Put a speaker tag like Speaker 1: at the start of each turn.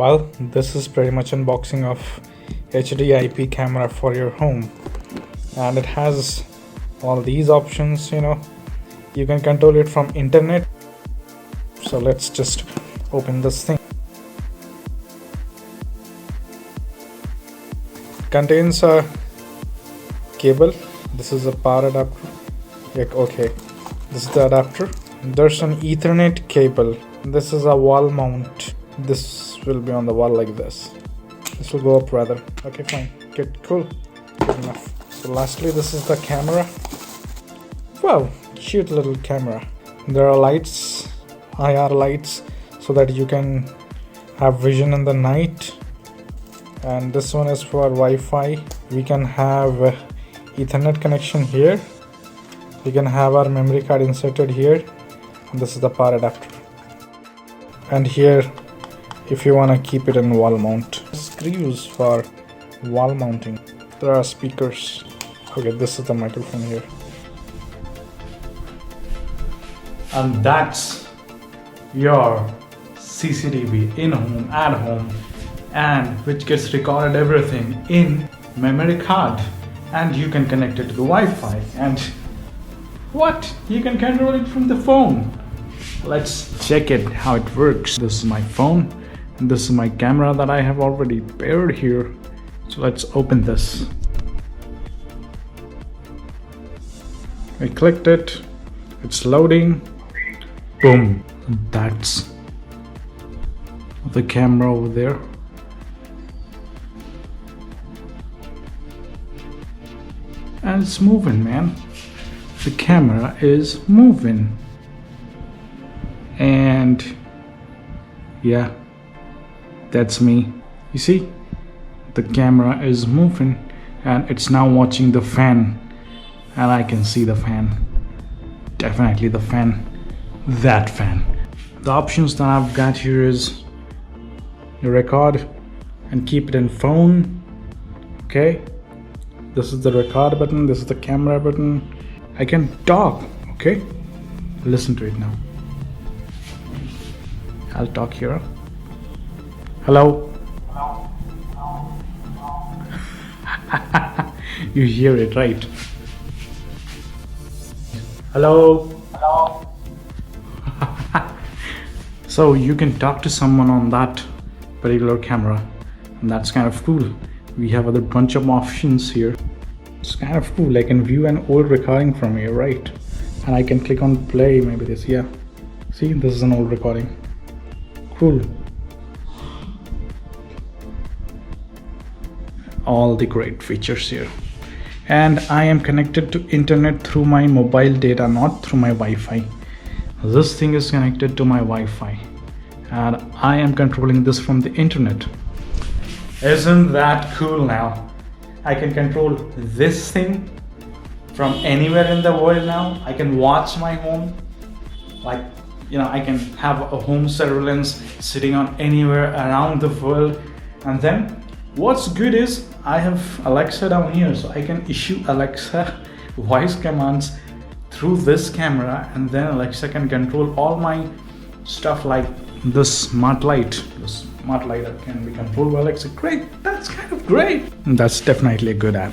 Speaker 1: Well, this is pretty much unboxing of HD IP camera for your home, and it has all these options. You can control it from internet. So let's just open this thing. Contains a cable. This is a power adapter. Okay, this is the adapter. There's an Ethernet cable. This is a wall mount. This will be on the wall like this. This will go up rather. Okay, fine. Cool. Good enough. So lastly, this is the camera. Wow, cute little camera. There are lights, IR lights, so that you can have vision in the night. And this one is for Wi-Fi. We can have Ethernet connection here. We can have our memory card inserted here. And this is the power adapter. And here, if you want to keep it in wall mount, screws for wall mounting. There are speakers. Okay, this is the microphone here. And that's your CCTV in home, at home, and which gets recorded everything in memory card, and you can connect it to the Wi-Fi, and you can control it from the phone. Let's check it how it works. This is my phone and this is my camera that I have already paired here. So let's open this. I clicked it, it's loading. Boom, that's the camera over there. And it's moving, man. The camera is moving. And yeah, that's me. You see, the camera is moving and it's now watching the fan, and I can see the fan. Definitely the fan. That fan. The options that I've got here is you record and keep it in phone. Okay, this is the record button, this is the camera button. I can talk. Okay, listen to it now. I'll talk here. Hello. You hear it, right? Hello. So you can talk to someone on that particular camera, and that's kind of cool. We have a bunch of options here. It's kind of cool. I can view an old recording from here, right? And I can click on play, maybe this. Yeah, see, this is an old recording. Cool. All the great features here. And I am connected to internet through my mobile data, not through my Wi-Fi. This thing is connected to my Wi-Fi, and I am controlling this from the internet. Isn't that cool? Now I can control this thing from anywhere in the world. Now I can watch my home, like, I can have a home surveillance sitting on anywhere around the world. And then what's good is I have Alexa down here, so I can issue Alexa voice commands through this camera, and then Alexa can control all my stuff, like the smart light. The smart light can be controlled by Alexa. Great, that's kind of great. That's definitely a good app.